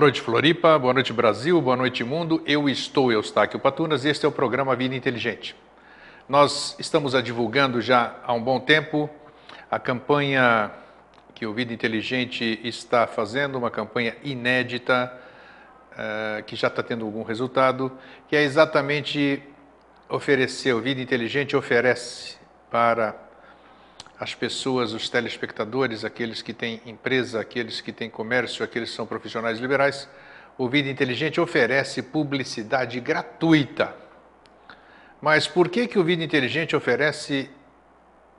noite, Floripa, boa noite, Brasil, boa noite, mundo. Eu estou Eustáquio Patunas e este é o programa Vida Inteligente. Nós estamos divulgando já há um bom tempo a campanha que o Vida Inteligente está fazendo, uma campanha inédita, que já está tendo algum resultado, que é exatamente oferecer, o Vida Inteligente oferece para as pessoas, os telespectadores, aqueles que têm empresa, aqueles que têm comércio, aqueles que são profissionais liberais, o Vida Inteligente oferece publicidade gratuita. Mas por que o Vida Inteligente oferece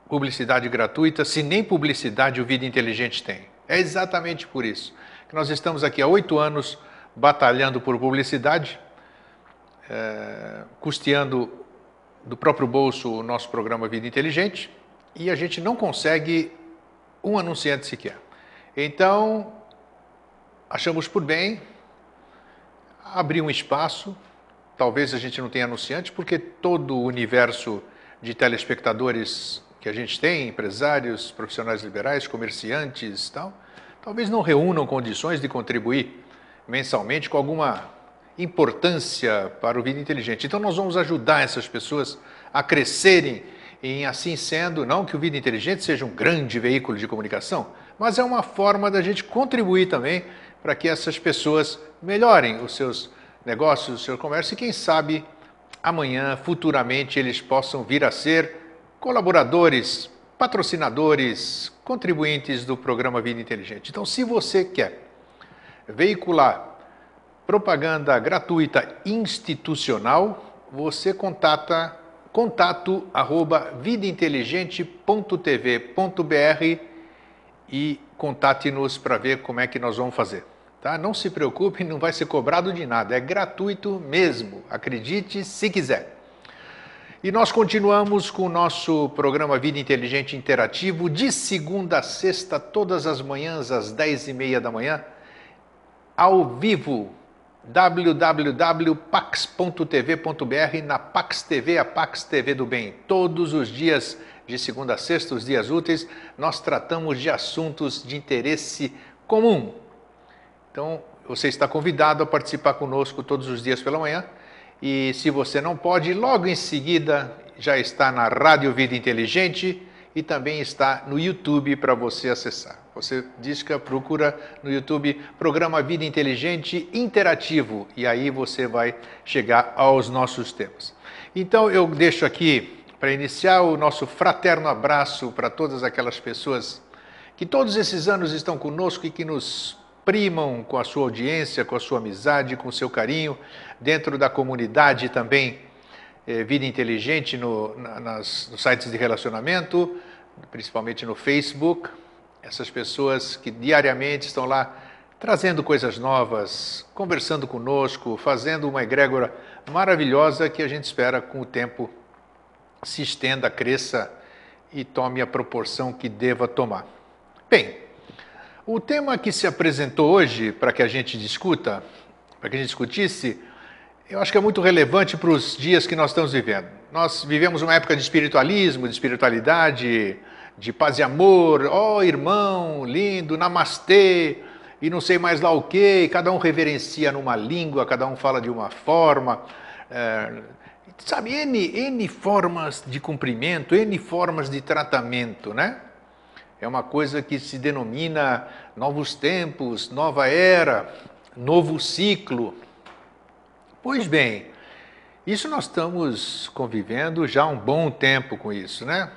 publicidade gratuita se nem publicidade o Vida Inteligente tem? É exatamente por isso que nós estamos aqui há 8 anos batalhando por publicidade, custeando do próprio bolso o nosso programa Vida Inteligente, e a gente não consegue um anunciante sequer. Então, achamos por bem abrir um espaço. Talvez a gente não tenha anunciante, porque todo o universo de telespectadores que a gente tem, empresários, profissionais liberais, comerciantes, tal, talvez não reúnam condições de contribuir mensalmente com alguma importância para o Vida Inteligente. Então nós vamos ajudar essas pessoas a crescerem em, assim sendo, não que o Vida Inteligente seja um grande veículo de comunicação, mas é uma forma da gente contribuir também para que essas pessoas melhorem os seus negócios, o seu comércio e quem sabe amanhã, futuramente, eles possam vir a ser colaboradores, patrocinadores, contribuintes do programa Vida Inteligente. Então, se você quer veicular propaganda gratuita institucional, você contato@vidainteligente.tv.br e contate-nos para ver como é que nós vamos fazer. Tá? Não se preocupe, não vai ser cobrado de nada, é gratuito mesmo, acredite se quiser. E nós continuamos com o nosso programa Vida Inteligente Interativo de segunda a sexta, todas as manhãs às 10h30 da manhã, ao vivo, www.pax.tv.br, na Pax TV, a Pax TV do Bem. Todos os dias, de segunda a sexta, os dias úteis, nós tratamos de assuntos de interesse comum. Então, você está convidado a participar conosco todos os dias pela manhã. E se você não pode, logo em seguida já está na Rádio Vida Inteligente e também está no YouTube para você acessar. Você procura no YouTube Programa Vida Inteligente Interativo e aí você vai chegar aos nossos temas. Então eu deixo aqui, para iniciar, o nosso fraterno abraço para todas aquelas pessoas que todos esses anos estão conosco e que nos primam com a sua audiência, com a sua amizade, com o seu carinho, dentro da comunidade também Vida Inteligente, nos sites de relacionamento, principalmente no Facebook. Essas pessoas que diariamente estão lá trazendo coisas novas, conversando conosco, fazendo uma egrégora maravilhosa que a gente espera com o tempo se estenda, cresça e tome a proporção que deva tomar. Bem, o tema que se apresentou hoje para que a gente discuta, para que a gente discutisse, eu acho que é muito relevante para os dias que nós estamos vivendo. Nós vivemos uma época de espiritualismo, de espiritualidade, de paz e amor, irmão, lindo, namastê, e não sei mais lá o quê, cada um reverencia numa língua, cada um fala de uma forma, sabe, N formas de cumprimento, N formas de tratamento, né? É uma coisa que se denomina novos tempos, nova era, novo ciclo. Pois bem, isso nós estamos convivendo já há um bom tempo com isso, né?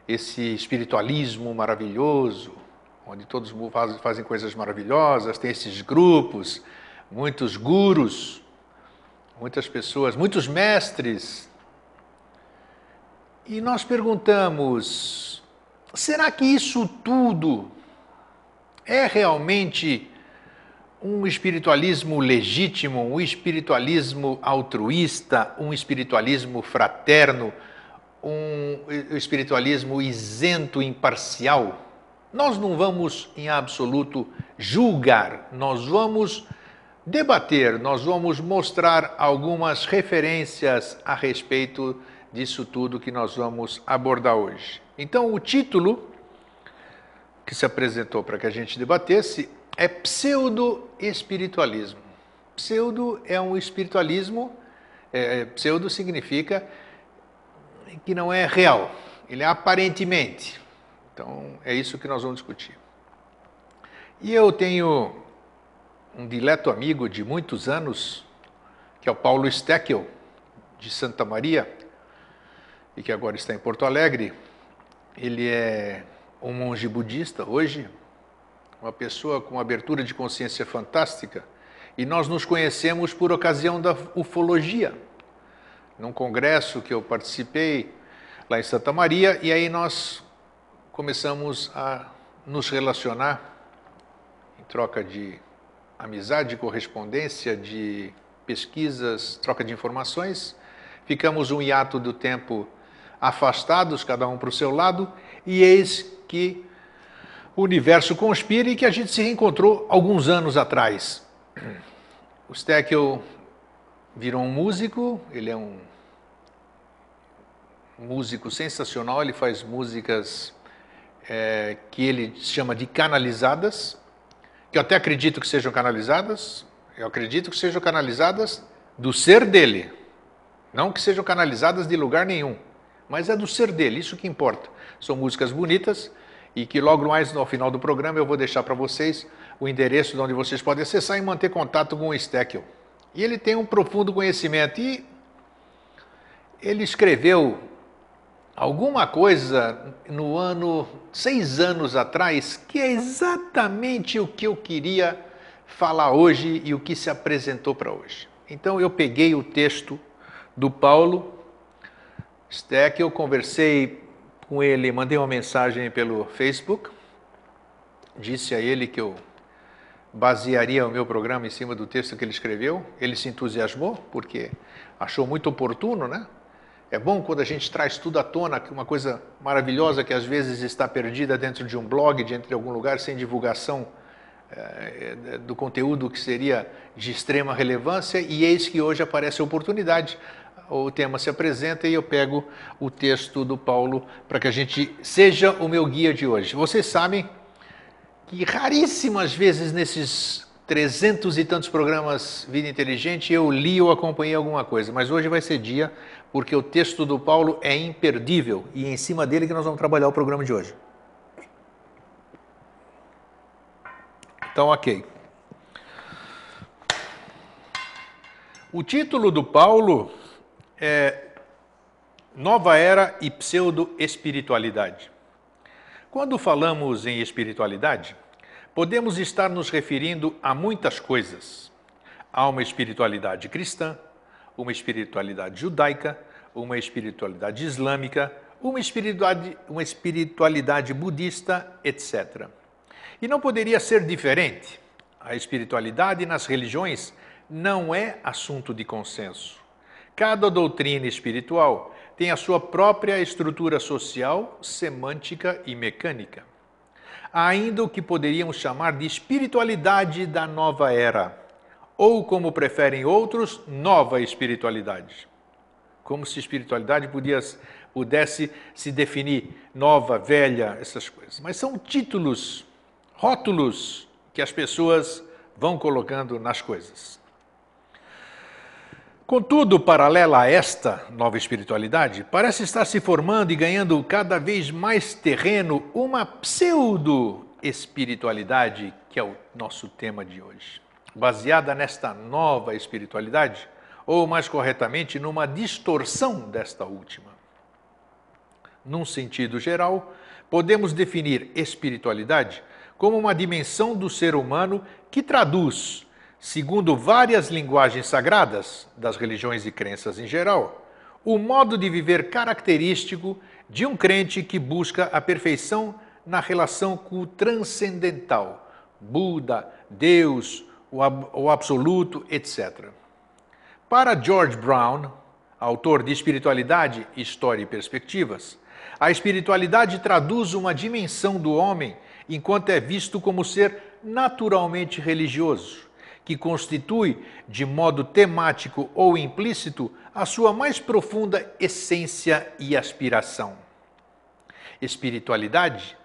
Esse espiritualismo maravilhoso, onde todos fazem coisas maravilhosas, tem esses grupos, muitos gurus, muitas pessoas, muitos mestres. E nós perguntamos, será que isso tudo é realmente um espiritualismo legítimo, um espiritualismo altruísta, um espiritualismo fraterno, um espiritualismo isento, imparcial? Nós não vamos, em absoluto, julgar, nós vamos debater, nós vamos mostrar algumas referências a respeito disso tudo que nós vamos abordar hoje. Então, o título que se apresentou para que a gente debatesse é pseudo-espiritualismo. Pseudo é um espiritualismo, pseudo significa que não é real, ele é aparentemente. Então, é isso que nós vamos discutir. E eu tenho um dileto amigo de muitos anos, que é o Paulo Steckel, de Santa Maria, e que agora está em Porto Alegre. Ele é um monge budista hoje, uma pessoa com abertura de consciência fantástica, e nós nos conhecemos por ocasião da ufologia, num congresso que eu participei lá em Santa Maria, e aí nós começamos a nos relacionar em troca de amizade, correspondência, de pesquisas, troca de informações. Ficamos um hiato do tempo afastados, cada um para o seu lado, e eis que o universo conspira e que a gente se reencontrou alguns anos atrás. O Steckel virou um músico, ele é um músico sensacional, ele faz músicas que ele chama de canalizadas, que eu até acredito que sejam canalizadas, do ser dele, não que sejam canalizadas de lugar nenhum, mas é do ser dele, isso que importa. São músicas bonitas e que logo mais no final do programa eu vou deixar para vocês o endereço de onde vocês podem acessar e manter contato com o Steckel. E ele tem um profundo conhecimento e ele escreveu alguma coisa no ano, 6 anos atrás, que é exatamente o que eu queria falar hoje e o que se apresentou para hoje. Então eu peguei o texto do Paulo Steckel, eu conversei com ele, mandei uma mensagem pelo Facebook, disse a ele que eu basearia o meu programa em cima do texto que ele escreveu. Ele se entusiasmou, porque achou muito oportuno, né? É bom quando a gente traz tudo à tona, uma coisa maravilhosa que às vezes está perdida dentro de um blog, dentro de algum lugar, sem divulgação do conteúdo que seria de extrema relevância, e eis que hoje aparece a oportunidade. O tema se apresenta e eu pego o texto do Paulo para que a gente seja o meu guia de hoje. Vocês sabem que raríssimas vezes nesses 300 e tantos programas Vida Inteligente eu li ou acompanhei alguma coisa, mas hoje vai ser dia porque o texto do Paulo é imperdível e é em cima dele que nós vamos trabalhar o programa de hoje. Então, ok. O título do Paulo é Nova Era e Pseudo-Espiritualidade. Quando falamos em espiritualidade, podemos estar nos referindo a muitas coisas. Há uma espiritualidade cristã, uma espiritualidade judaica, uma espiritualidade islâmica, uma espiritualidade budista, etc. E não poderia ser diferente. A espiritualidade nas religiões não é assunto de consenso. Cada doutrina espiritual tem a sua própria estrutura social, semântica e mecânica. Há ainda o que poderíamos chamar de espiritualidade da nova era, ou, como preferem outros, nova espiritualidade. Como se espiritualidade pudesse se definir nova, velha, essas coisas. Mas são títulos, rótulos que as pessoas vão colocando nas coisas. Contudo, paralela a esta nova espiritualidade, parece estar se formando e ganhando cada vez mais terreno uma pseudo-espiritualidade, que é o nosso tema de hoje. Baseada nesta nova espiritualidade, ou mais corretamente, numa distorção desta última. Num sentido geral, podemos definir espiritualidade como uma dimensão do ser humano que traduz, segundo várias linguagens sagradas, das religiões e crenças em geral, o modo de viver característico de um crente que busca a perfeição na relação com o transcendental, Buda, Deus, o absoluto, etc. Para George Brown, autor de Espiritualidade, História e Perspectivas, a espiritualidade traduz uma dimensão do homem enquanto é visto como ser naturalmente religioso, que constitui, de modo temático ou implícito, a sua mais profunda essência e aspiração. Espiritualidade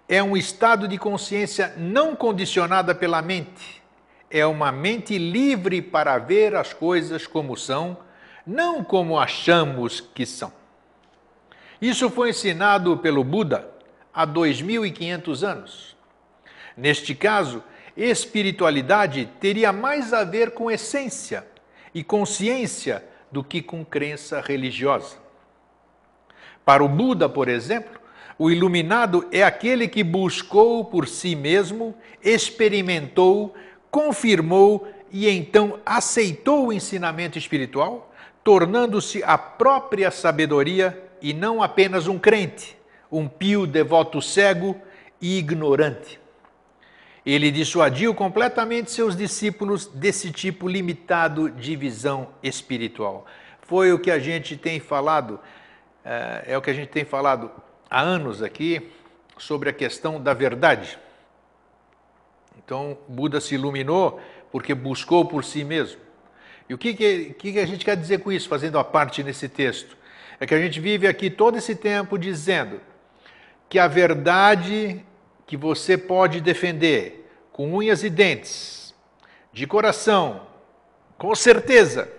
é um estado de consciência não condicionada pela mente. É uma mente livre para ver as coisas como são, não como achamos que são. Isso foi ensinado pelo Buda há 2.500 anos. Neste caso, espiritualidade teria mais a ver com essência e consciência do que com crença religiosa. Para o Buda, por exemplo, o iluminado é aquele que buscou por si mesmo, experimentou, confirmou e então aceitou o ensinamento espiritual, tornando-se a própria sabedoria e não apenas um crente, um pio devoto cego e ignorante. Ele dissuadiu completamente seus discípulos desse tipo limitado de visão espiritual. Foi o que a gente tem falado, é o que a gente tem falado há anos aqui, sobre a questão da verdade. Então, Buda se iluminou porque buscou por si mesmo. E o que a gente quer dizer com isso, fazendo a parte nesse texto? É que a gente vive aqui todo esse tempo dizendo que a verdade que você pode defender com unhas e dentes, de coração, com certeza,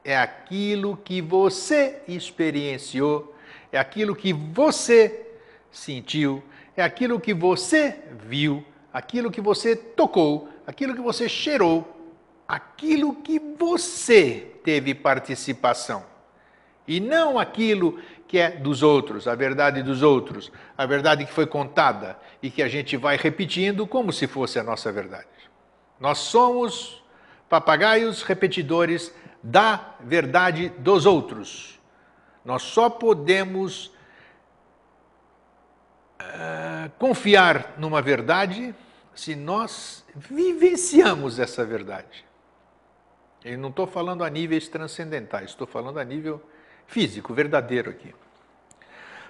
é aquilo que você experienciou, é aquilo que você sentiu, é aquilo que você viu, aquilo que você tocou, aquilo que você cheirou, aquilo que você teve participação. E não aquilo que é dos outros, a verdade dos outros, a verdade que foi contada e que a gente vai repetindo como se fosse a nossa verdade. Nós somos papagaios repetidores da verdade dos outros. Nós só podemos confiar numa verdade se nós vivenciamos essa verdade. Eu não estou falando a níveis transcendentais, estou falando a nível físico, verdadeiro aqui.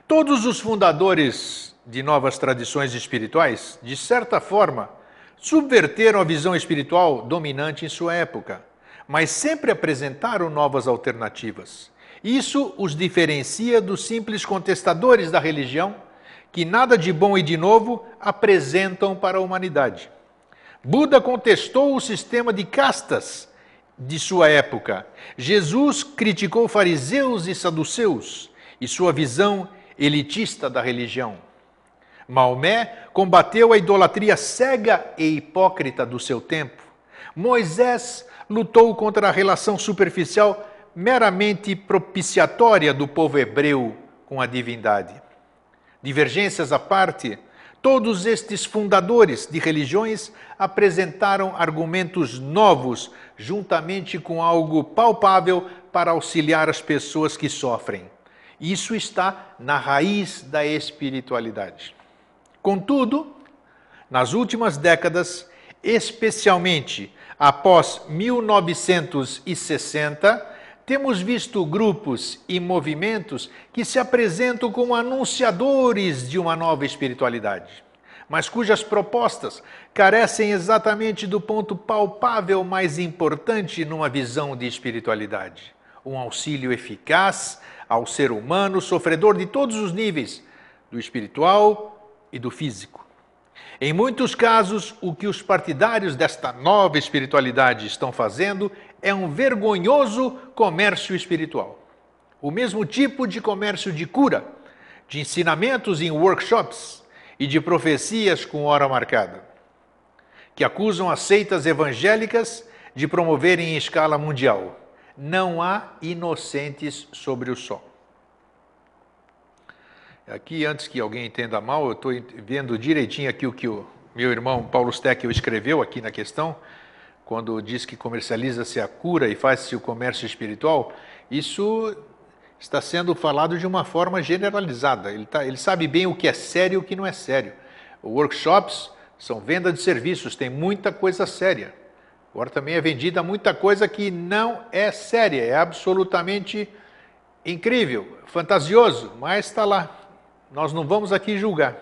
Todos os fundadores de novas tradições espirituais, de certa forma, subverteram a visão espiritual dominante em sua época, mas sempre apresentaram novas alternativas. Isso os diferencia dos simples contestadores da religião, que nada de bom e de novo apresentam para a humanidade. Buda contestou o sistema de castas de sua época. Jesus criticou fariseus e saduceus e sua visão elitista da religião. Maomé combateu a idolatria cega e hipócrita do seu tempo. Moisés lutou contra a relação superficial meramente propiciatória do povo hebreu com a divindade. Divergências à parte, todos estes fundadores de religiões apresentaram argumentos novos, juntamente com algo palpável para auxiliar as pessoas que sofrem. Isso está na raiz da espiritualidade. Contudo, nas últimas décadas, especialmente após 1960, temos visto grupos e movimentos que se apresentam como anunciadores de uma nova espiritualidade, mas cujas propostas carecem exatamente do ponto palpável mais importante numa visão de espiritualidade: um auxílio eficaz ao ser humano sofredor de todos os níveis, do espiritual e do físico. Em muitos casos, o que os partidários desta nova espiritualidade estão fazendo é um vergonhoso comércio espiritual. O mesmo tipo de comércio de cura, de ensinamentos em workshops e de profecias com hora marcada, que acusam as seitas evangélicas de promoverem em escala mundial. Não há inocentes sobre o sol. Aqui, antes que alguém entenda mal, eu estou vendo direitinho aqui o que o meu irmão Paulo Steckel escreveu aqui na questão, quando diz que comercializa-se a cura e faz-se o comércio espiritual. Isso está sendo falado de uma forma generalizada. Ele sabe bem o que é sério e o que não é sério. Workshops são venda de serviços, tem muita coisa séria. Agora também é vendida muita coisa que não é séria, é absolutamente incrível, fantasioso, mas está lá. Nós não vamos aqui julgar.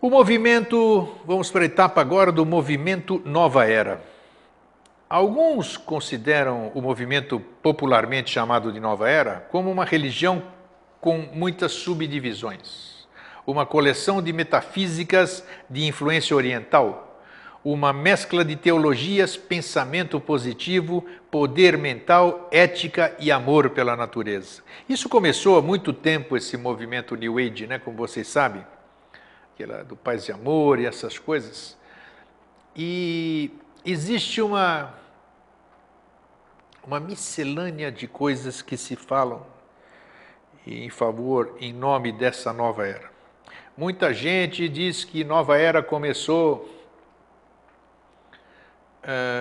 O movimento, vamos para a etapa agora do movimento Nova Era. Alguns consideram o movimento popularmente chamado de Nova Era como uma religião com muitas subdivisões. uma coleção de metafísicas de influência oriental, uma mescla de teologias, pensamento positivo, poder mental, ética e amor pela natureza. Isso começou há muito tempo, esse movimento New Age, né, como vocês sabem, aquela do paz e amor e essas coisas. E existe uma miscelânea de coisas que se falam em favor, em nome dessa nova era. Muita gente diz que nova era começou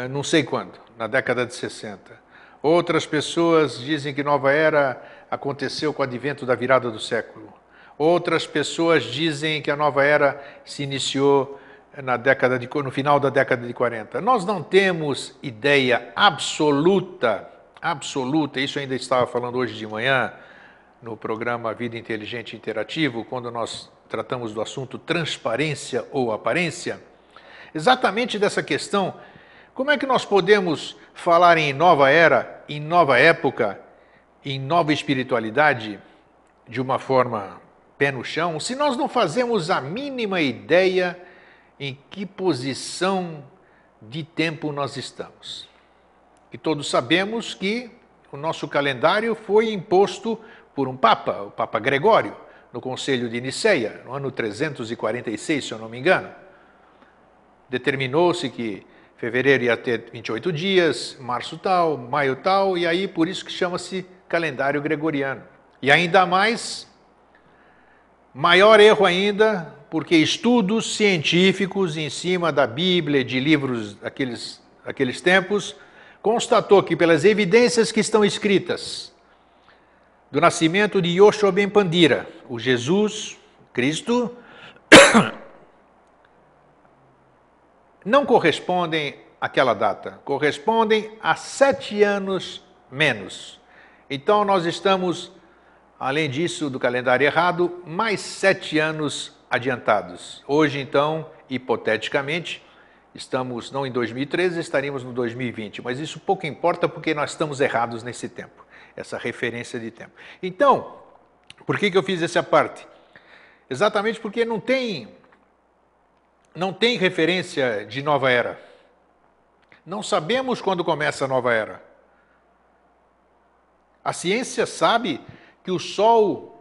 não sei quando, na década de 60. Outras pessoas dizem que nova era aconteceu com o advento da virada do século. Outras pessoas dizem que a nova era se iniciou no final da década de 40. Nós não temos ideia absoluta, isso ainda estava falando hoje de manhã, no programa Vida Inteligente Interativo, quando nós tratamos do assunto transparência ou aparência, exatamente dessa questão. Como é que nós podemos falar em nova era, em nova época, em nova espiritualidade, de uma forma pé no chão, se nós não fazemos a mínima ideia em que posição de tempo nós estamos? E todos sabemos que o nosso calendário foi imposto por um Papa, o Papa Gregório, no Concílio de Niceia, no ano 346, se eu não me engano. Determinou-se que fevereiro ia ter 28 dias, março tal, maio tal, e aí por isso que chama-se calendário gregoriano. E ainda mais, maior erro ainda, porque estudos científicos em cima da Bíblia, de livros daqueles tempos, constatou que pelas evidências que estão escritas do nascimento de Yoshua ben Pandira, o Jesus Cristo, não correspondem àquela data, correspondem a 7 anos menos. Então nós estamos, além disso, do calendário errado, mais 7 anos adiantados. Hoje, então, hipoteticamente, estamos não em 2013, estaríamos no 2020, mas isso pouco importa porque nós estamos errados nesse tempo, essa referência de tempo. Então, por que eu fiz essa parte? Exatamente porque não tem referência de nova era. Não sabemos quando começa a nova era. A ciência sabe que o Sol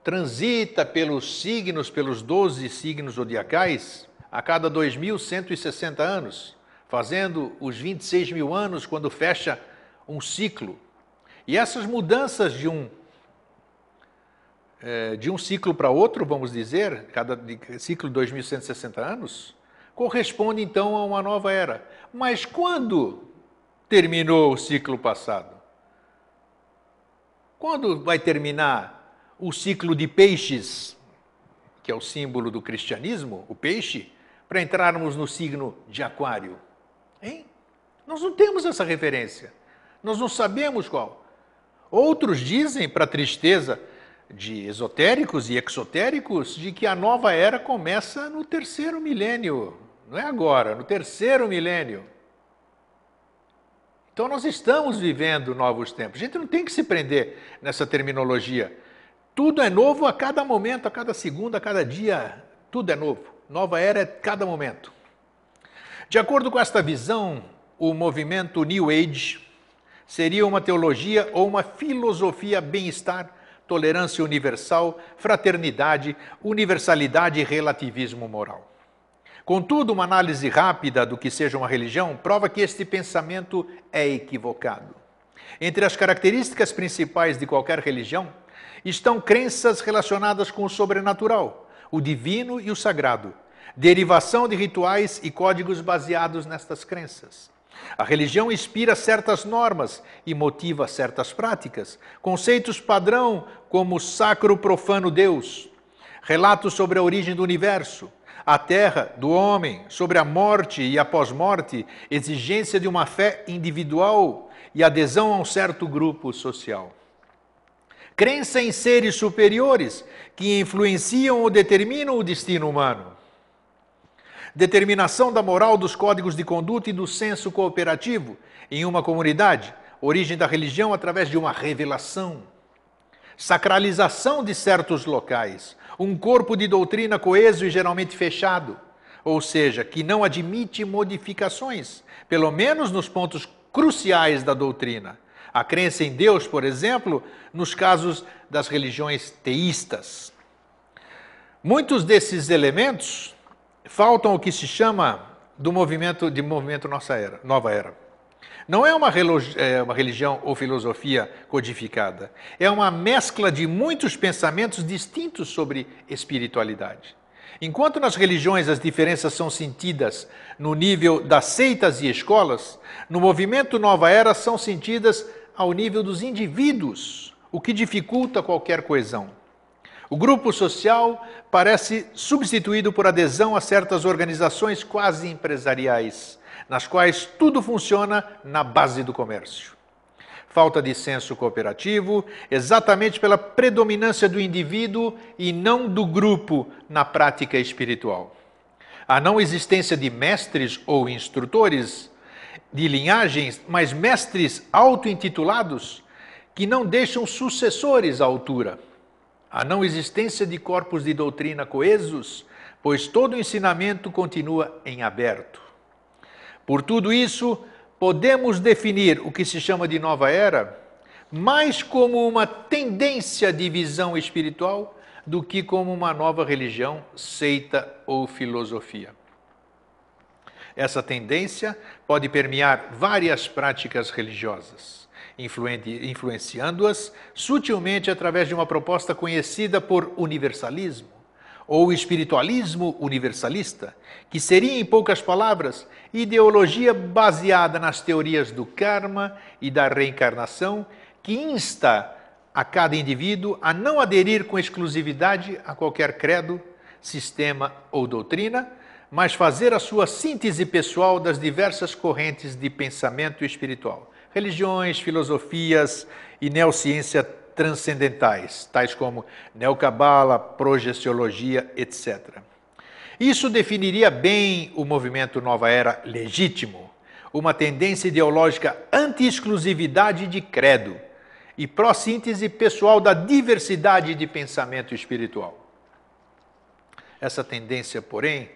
transita pelos signos, pelos 12 signos zodiacais, a cada 2.160 anos, fazendo os 26 mil anos quando fecha um ciclo. E essas mudanças de um ciclo para outro, vamos dizer, cada ciclo de 2.160 anos, corresponde então a uma nova era. Mas quando terminou o ciclo passado? Quando vai terminar o ciclo de peixes, que é o símbolo do cristianismo, o peixe, para entrarmos no signo de Aquário? Hein? Nós não temos essa referência. Nós não sabemos qual. Outros dizem, para tristeza de esotéricos e exotéricos, de que a nova era começa no 3º milênio. Não é agora, no 3º milênio. Então nós estamos vivendo novos tempos. A gente não tem que se prender nessa terminologia. Tudo é novo a cada momento, a cada segundo, a cada dia. Tudo é novo. Nova era é cada momento. De acordo com esta visão, o movimento New Age seria uma teologia ou uma filosofia bem-estar, tolerância universal, fraternidade, universalidade e relativismo moral. Contudo, uma análise rápida do que seja uma religião prova que este pensamento é equivocado. Entre as características principais de qualquer religião estão crenças relacionadas com o sobrenatural, o divino e o sagrado, derivação de rituais e códigos baseados nestas crenças. A religião inspira certas normas e motiva certas práticas, conceitos padrão como sacro profano Deus, relatos sobre a origem do universo, a terra, do homem, sobre a morte e a pós-morte, exigência de uma fé individual e adesão a um certo grupo social. Crença em seres superiores que influenciam ou determinam o destino humano. Determinação da moral, dos códigos de conduta e do senso cooperativo em uma comunidade. Origem da religião através de uma revelação. sacralização de certos locais, um corpo de doutrina coeso e geralmente fechado, ou seja, que não admite modificações, pelo menos nos pontos cruciais da doutrina. A crença em Deus, por exemplo, nos casos das religiões teístas. Muitos desses elementos faltam o que se chama do movimento Nova Era. Não é uma religião ou filosofia codificada. É uma mescla de muitos pensamentos distintos sobre espiritualidade. Enquanto nas religiões as diferenças são sentidas no nível das seitas e escolas, no movimento Nova Era são sentidas ao nível dos indivíduos, o que dificulta qualquer coesão. O grupo social parece substituído por adesão a certas organizações quase empresariais, nas quais tudo funciona na base do comércio. Falta de senso cooperativo, exatamente pela predominância do indivíduo e não do grupo na prática espiritual. A não existência de mestres ou instrutores de linhagens, mas mestres auto-intitulados que não deixam sucessores à altura. A não existência de corpos de doutrina coesos, pois todo o ensinamento continua em aberto. Por tudo isso, podemos definir o que se chama de Nova Era mais como uma tendência de visão espiritual do que como uma nova religião, seita ou filosofia. Essa tendência pode permear várias práticas religiosas, influenciando-as sutilmente através de uma proposta conhecida por universalismo, ou espiritualismo universalista, que seria, em poucas palavras, ideologia baseada nas teorias do karma e da reencarnação, que insta a cada indivíduo a não aderir com exclusividade a qualquer credo, sistema ou doutrina, mas fazer a sua síntese pessoal das diversas correntes de pensamento espiritual, religiões, filosofias e neociência transcendentais, tais como neocabala, projeciologia, etc. Isso definiria bem o movimento Nova Era legítimo, uma tendência ideológica anti-exclusividade de credo e pró-síntese pessoal da diversidade de pensamento espiritual. Essa tendência, porém,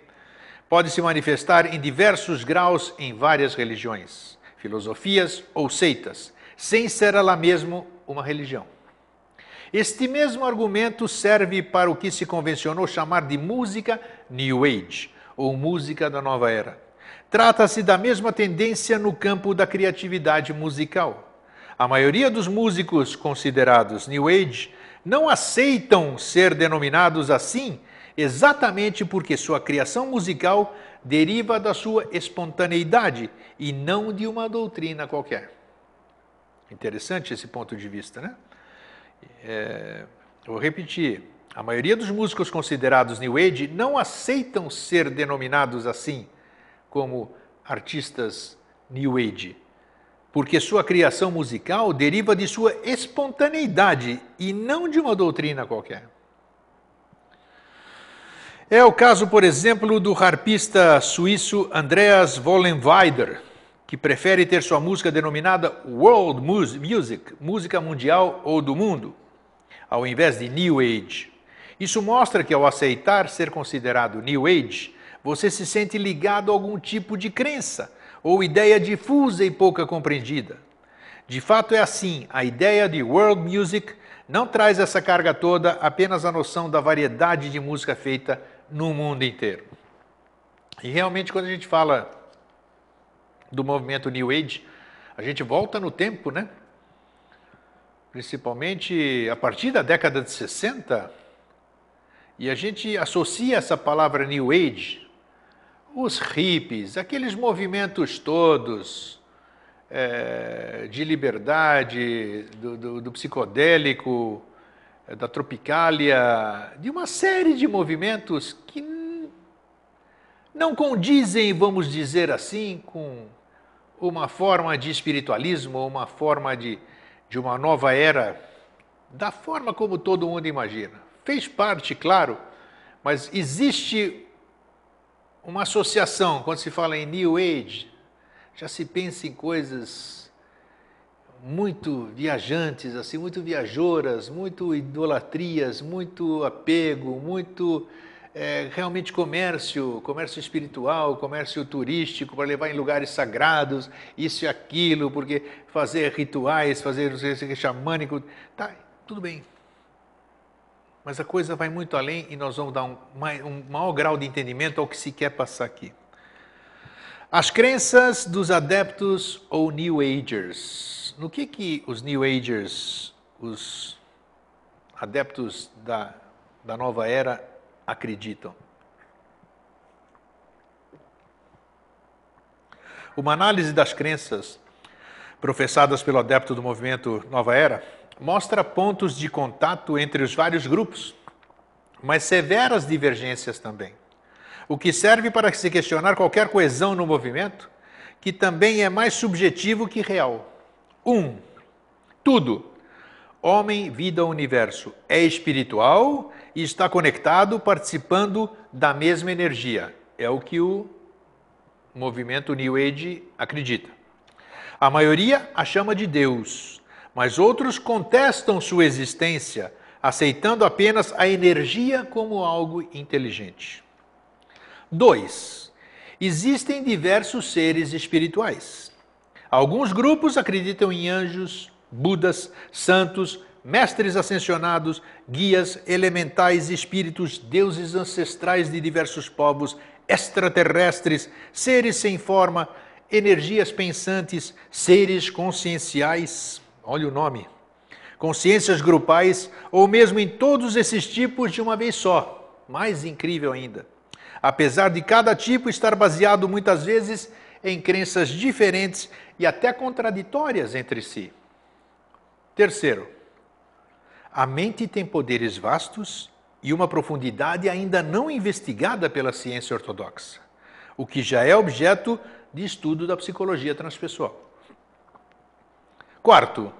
pode se manifestar em diversos graus em várias religiões, filosofias ou seitas, sem ser ela mesma uma religião. Este mesmo argumento serve para o que se convencionou chamar de música New Age, ou música da Nova Era. Trata-se da mesma tendência no campo da criatividade musical. A maioria dos músicos considerados New Age não aceitam ser denominados assim exatamente porque sua criação musical deriva da sua espontaneidade e não de uma doutrina qualquer. Interessante esse ponto de vista, né? Vou repetir. A maioria dos músicos considerados New Age não aceitam ser denominados assim, como artistas New Age, porque sua criação musical deriva de sua espontaneidade e não de uma doutrina qualquer. É o caso, por exemplo, do harpista suíço Andreas Vollenweider, que prefere ter sua música denominada World Music, música mundial ou do mundo, ao invés de New Age. Isso mostra que, ao aceitar ser considerado New Age, você se sente ligado a algum tipo de crença ou ideia difusa e pouca compreendida. De fato é assim, a ideia de World Music não traz essa carga toda, apenas a noção da variedade de música feita no mundo inteiro. E realmente, quando a gente fala do movimento New Age, a gente volta no tempo, né? Principalmente a partir da década de 60, e a gente associa essa palavra New Age, os hippies, aqueles movimentos todos de liberdade, do psicodélico, da tropicália, de uma série de movimentos que não condizem, vamos dizer assim, com uma forma de espiritualismo, uma forma de uma nova era, da forma como todo mundo imagina. Fez parte, claro, mas existe uma associação. Quando se fala em New Age, já se pensa em coisas muito viajantes, assim, muito viajoras, muito idolatrias, muito apego, muito realmente comércio espiritual, comércio turístico para levar em lugares sagrados, isso e aquilo, porque fazer rituais, fazer xamânico, tá, tudo bem. Mas a coisa vai muito além e nós vamos dar um maior grau de entendimento ao que se quer passar aqui. As crenças dos adeptos ou New Agers. No que os New Agers, os adeptos da nova era, acreditam? Uma análise das crenças professadas pelo adepto do movimento Nova Era mostra pontos de contato entre os vários grupos, mas severas divergências também. O que serve para se questionar qualquer coesão no movimento, que também é mais subjetivo que real. 1. Tudo, homem, vida, universo, é espiritual e está conectado, participando da mesma energia. É o que o movimento New Age acredita. A maioria a chama de Deus, mas outros contestam sua existência, aceitando apenas a energia como algo inteligente. 2. Existem diversos seres espirituais. Alguns grupos acreditam em anjos, budas, santos, mestres ascensionados, guias, elementais, espíritos, deuses ancestrais de diversos povos, extraterrestres, seres sem forma, energias pensantes, seres conscienciais, olha o nome, consciências grupais, ou mesmo em todos esses tipos de uma vez só. Mais incrível ainda. Apesar de cada tipo estar baseado muitas vezes em crenças diferentes e até contraditórias entre si. 3. A mente tem poderes vastos e uma profundidade ainda não investigada pela ciência ortodoxa, o que já é objeto de estudo da psicologia transpessoal. 4.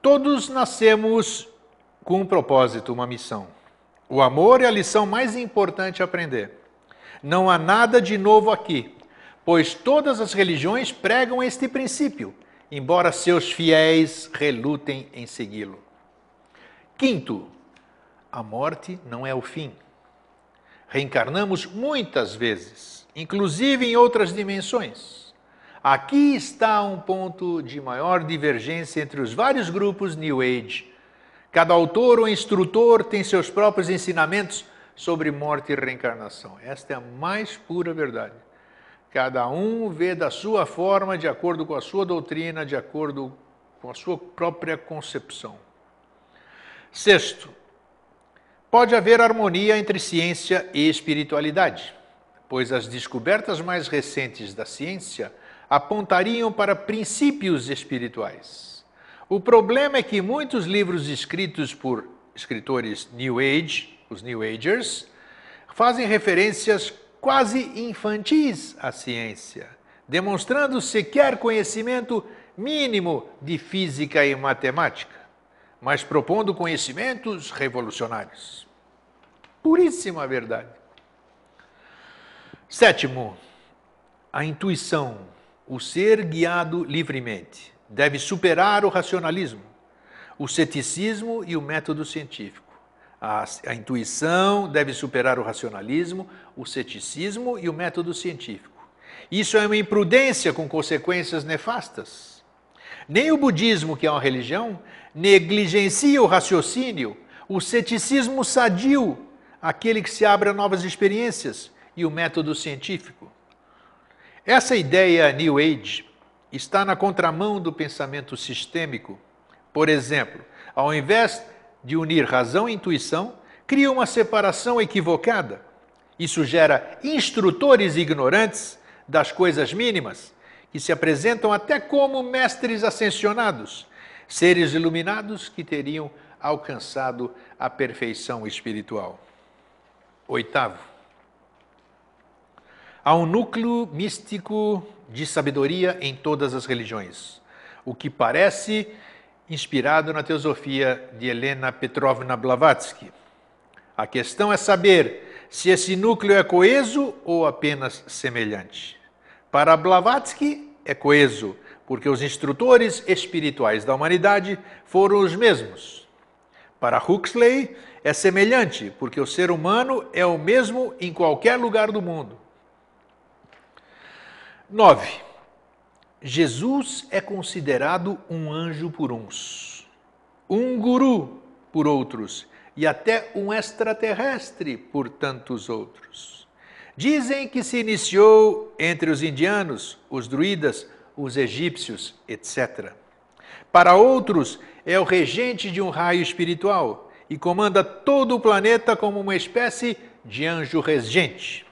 Todos nascemos com um propósito, uma missão. O amor é a lição mais importante a aprender. Não há nada de novo aqui, pois todas as religiões pregam este princípio, embora seus fiéis relutem em segui-lo. 5. A morte não é o fim. Reencarnamos muitas vezes, inclusive em outras dimensões. Aqui está um ponto de maior divergência entre os vários grupos New Age. Cada autor ou instrutor tem seus próprios ensinamentos sobre morte e reencarnação. Esta é a mais pura verdade. Cada um vê da sua forma, de acordo com a sua doutrina, de acordo com a sua própria concepção. 6. Pode haver harmonia entre ciência e espiritualidade, pois as descobertas mais recentes da ciência apontariam para princípios espirituais. O problema é que muitos livros escritos por escritores New Age, os New Agers, fazem referências quase infantis à ciência, demonstrando sequer conhecimento mínimo de física e matemática, mas propondo conhecimentos revolucionários. Puríssima verdade. 7. A intuição, o ser guiado livremente, deve superar o racionalismo, o ceticismo e o método científico. A intuição deve superar o racionalismo, o ceticismo e o método científico. Isso é uma imprudência com consequências nefastas. Nem o budismo, que é uma religião, negligencia o raciocínio, o ceticismo sadio, aquele que se abre a novas experiências, e o método científico. Essa ideia New Age está na contramão do pensamento sistêmico. Por exemplo, ao invés de unir razão e intuição, cria uma separação equivocada. Isso gera instrutores ignorantes das coisas mínimas, que se apresentam até como mestres ascensionados, seres iluminados que teriam alcançado a perfeição espiritual. 8. Há um núcleo místico de sabedoria em todas as religiões, o que parece inspirado na teosofia de Helena Petrovna Blavatsky. A questão é saber se esse núcleo é coeso ou apenas semelhante. Para Blavatsky é coeso, porque os instrutores espirituais da humanidade foram os mesmos. Para Huxley, é semelhante, porque o ser humano é o mesmo em qualquer lugar do mundo. 9. Jesus é considerado um anjo por uns, um guru por outros e até um extraterrestre por tantos outros. Dizem que se iniciou entre os indianos, os druidas, os egípcios, etc. Para outros, é o regente de um raio espiritual e comanda todo o planeta como uma espécie de anjo regente.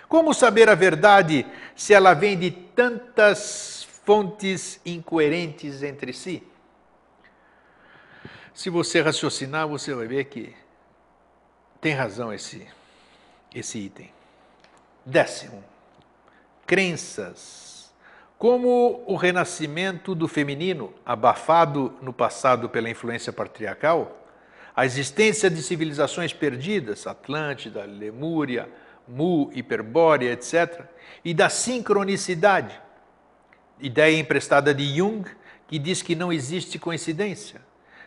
Como saber a verdade se ela vem de tantas fontes incoerentes entre si? Se você raciocinar, você vai ver que tem razão esse item. 10º, crenças. Como o renascimento do feminino, abafado no passado pela influência patriarcal, a existência de civilizações perdidas, Atlântida, Lemúria, Mu, Hiperbórea, etc., e da sincronicidade, ideia emprestada de Jung, que diz que não existe coincidência,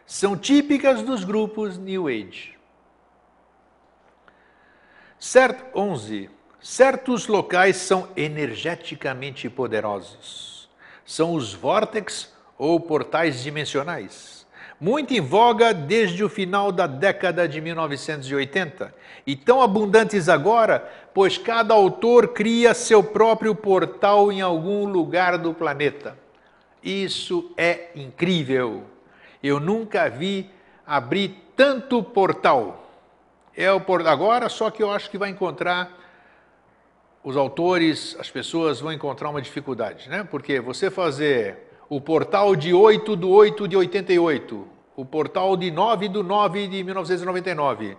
são típicas dos grupos New Age. 11. Certos locais são energeticamente poderosos. São os vórtex ou portais dimensionais, muito em voga desde o final da década de 1980, e tão abundantes agora, pois cada autor cria seu próprio portal em algum lugar do planeta. Isso é incrível. Eu nunca vi abrir tanto portal. Agora, só que eu acho que vai encontrar, os autores, as pessoas vão encontrar uma dificuldade, né? Porque você fazer o portal de 8/8 de 88, o portal de 9/9 de 1999,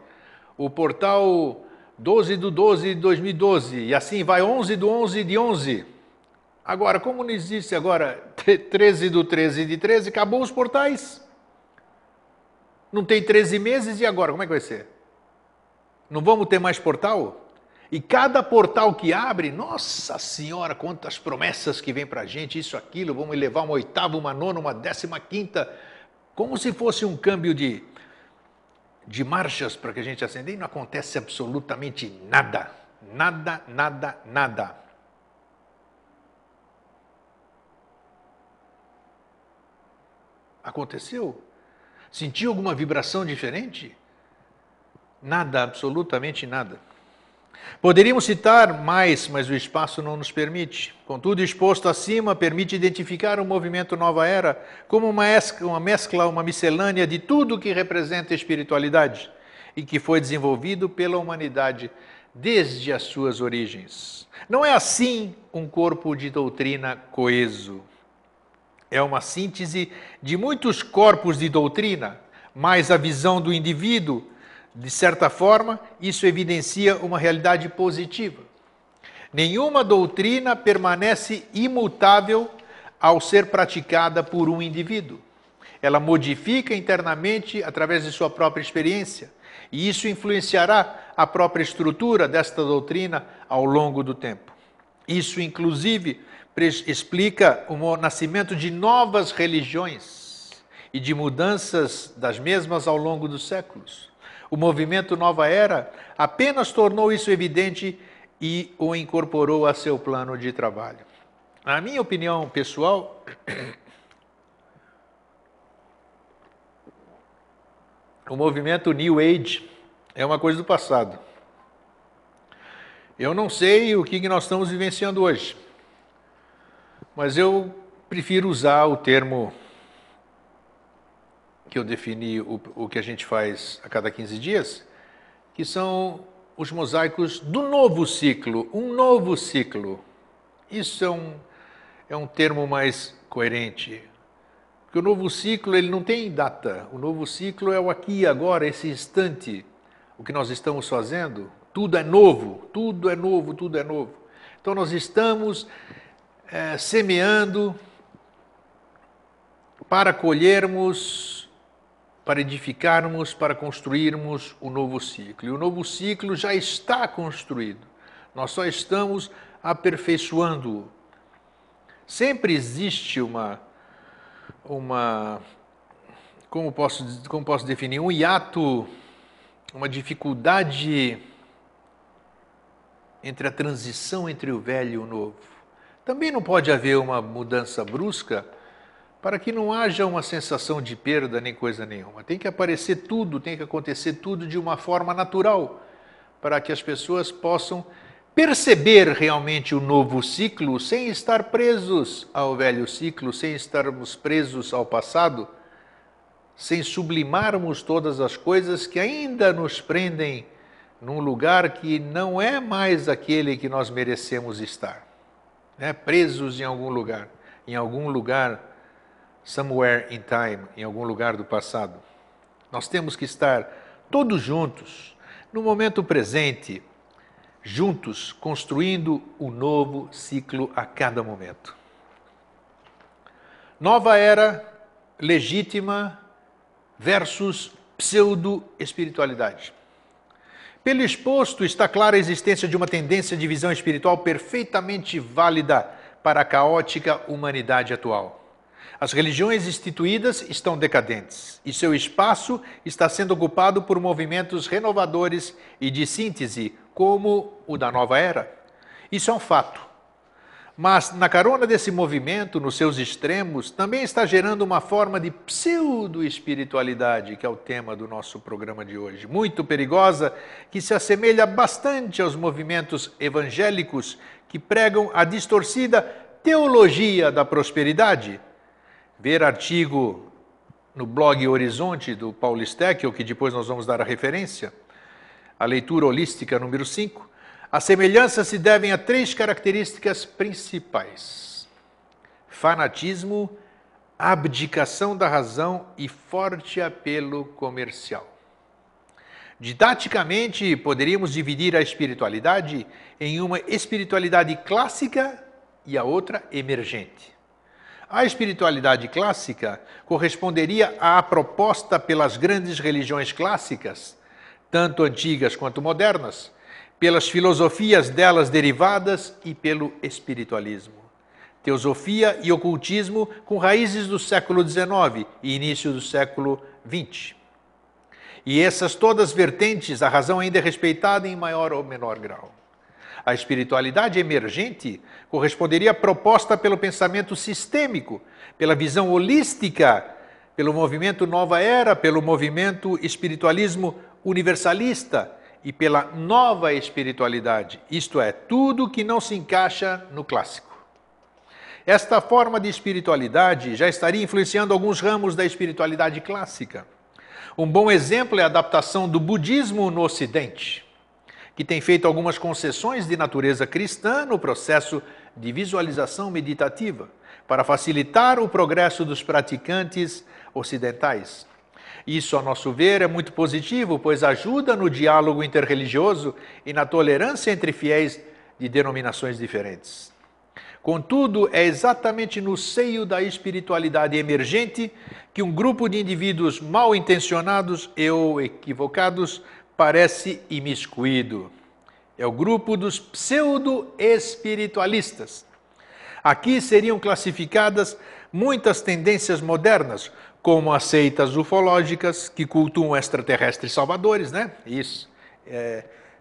o portal 12/12 de 2012, e assim vai 11/11 de 11. Agora, como não existe agora 13/13 de 13, acabou os portais. Não tem 13 meses, e agora? Como é que vai ser? Não vamos ter mais portal? E cada portal que abre, nossa senhora, quantas promessas que vem para a gente, isso, aquilo, vamos elevar uma 8ª, uma 9ª, uma 15ª, como se fosse um câmbio de marchas para que a gente acender, e não acontece absolutamente nada. Nada, nada, nada. Aconteceu? Sentiu alguma vibração diferente? Nada, absolutamente nada. Poderíamos citar mais, mas o espaço não nos permite. Contudo, exposto acima, permite identificar o movimento Nova Era como uma mescla, uma miscelânea de tudo que representa espiritualidade e que foi desenvolvido pela humanidade desde as suas origens. Não é assim um corpo de doutrina coeso. É uma síntese de muitos corpos de doutrina, mas a visão do indivíduo, de certa forma, isso evidencia uma realidade positiva. Nenhuma doutrina permanece imutável ao ser praticada por um indivíduo. Ela modifica internamente através de sua própria experiência, e isso influenciará a própria estrutura desta doutrina ao longo do tempo. Isso, inclusive, explica o nascimento de novas religiões e de mudanças das mesmas ao longo dos séculos. O movimento Nova Era apenas tornou isso evidente e o incorporou a seu plano de trabalho. Na minha opinião pessoal, o movimento New Age é uma coisa do passado. Eu não sei o que nós estamos vivenciando hoje, mas eu prefiro usar o termo que eu defini, o que a gente faz a cada 15 dias, que são os mosaicos do novo ciclo, um novo ciclo. Isso é um termo mais coerente, porque o novo ciclo ele não tem data, o novo ciclo é o aqui e agora, esse instante, o que nós estamos fazendo, tudo é novo, tudo é novo, tudo é novo. Então nós estamos semeando para colhermos, para edificarmos, para construirmos o novo ciclo. E o novo ciclo já está construído. Nós só estamos aperfeiçoando-o. Sempre existe como posso definir, um hiato, uma dificuldade entre a transição entre o velho e o novo. Também não pode haver uma mudança brusca para que não haja uma sensação de perda nem coisa nenhuma. Tem que aparecer tudo, tem que acontecer tudo de uma forma natural, para que as pessoas possam perceber realmente o novo ciclo sem estar presos ao velho ciclo, sem estarmos presos ao passado, sem sublimarmos todas as coisas que ainda nos prendem num lugar que não é mais aquele que nós merecemos estar. Né? Presos em algum lugar, somewhere in time, em algum lugar do passado. Nós temos que estar todos juntos, no momento presente, juntos, construindo um novo ciclo a cada momento. Nova era legítima versus pseudo-espiritualidade. Pelo exposto, está clara a existência de uma tendência de visão espiritual perfeitamente válida para a caótica humanidade atual. As religiões instituídas estão decadentes e seu espaço está sendo ocupado por movimentos renovadores e de síntese, como o da nova era. Isso é um fato. Mas, na carona desse movimento, nos seus extremos, também está gerando uma forma de pseudo-espiritualidade, que é o tema do nosso programa de hoje, muito perigosa, que se assemelha bastante aos movimentos evangélicos que pregam a distorcida teologia da prosperidade. Ver artigo no blog Horizonte, do Paulo Steckel, que depois nós vamos dar a referência, a leitura holística número 5, as semelhanças se devem a 3 características principais: fanatismo, abdicação da razão e forte apelo comercial. Didaticamente, poderíamos dividir a espiritualidade em uma espiritualidade clássica e a outra emergente. A espiritualidade clássica corresponderia à proposta pelas grandes religiões clássicas, tanto antigas quanto modernas, pelas filosofias delas derivadas e pelo espiritualismo. Teosofia e ocultismo com raízes do século XIX e início do século XX. E essas todas vertentes, a razão ainda é respeitada em maior ou menor grau. A espiritualidade emergente corresponderia à proposta pelo pensamento sistêmico, pela visão holística, pelo movimento Nova Era, pelo movimento espiritualismo universalista e pela nova espiritualidade, isto é, tudo que não se encaixa no clássico. Esta forma de espiritualidade já estaria influenciando alguns ramos da espiritualidade clássica. Um bom exemplo é a adaptação do budismo no Ocidente, que tem feito algumas concessões de natureza cristã no processo de visualização meditativa, para facilitar o progresso dos praticantes ocidentais. Isso, a nosso ver, é muito positivo, pois ajuda no diálogo interreligioso e na tolerância entre fiéis de denominações diferentes. Contudo, é exatamente no seio da espiritualidade emergente que um grupo de indivíduos mal intencionados e ou equivocados parece imiscuído. É o grupo dos pseudo-espiritualistas. Aqui seriam classificadas muitas tendências modernas, como as seitas ufológicas, que cultuam extraterrestres salvadores, né? Isso.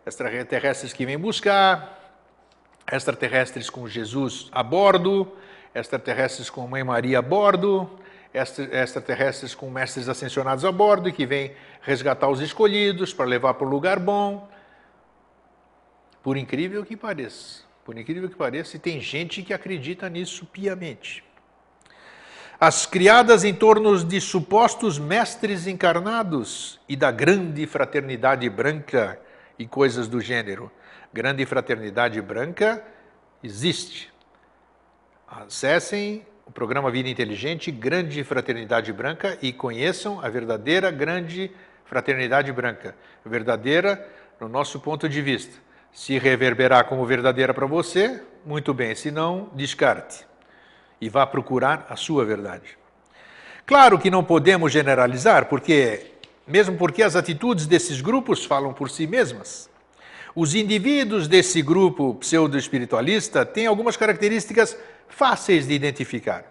Extraterrestres que vêm buscar, extraterrestres com Jesus a bordo, extraterrestres com Mãe Maria a bordo, extraterrestres com mestres ascensionados a bordo e que vêm resgatar os escolhidos para levar para um lugar bom. Por incrível que pareça, e tem gente que acredita nisso piamente. As criadas em torno de supostos mestres encarnados e da grande fraternidade branca e coisas do gênero. Grande fraternidade branca existe. Acessem o programa Vida Inteligente, Grande Fraternidade Branca, e conheçam a verdadeira grande fraternidade branca. Verdadeira no nosso ponto de vista. Se reverberar como verdadeira para você, muito bem, se não, descarte. E vá procurar a sua verdade. Claro que não podemos generalizar, mesmo porque as atitudes desses grupos falam por si mesmas. Os indivíduos desse grupo pseudo-espiritualista têm algumas características fáceis de identificar.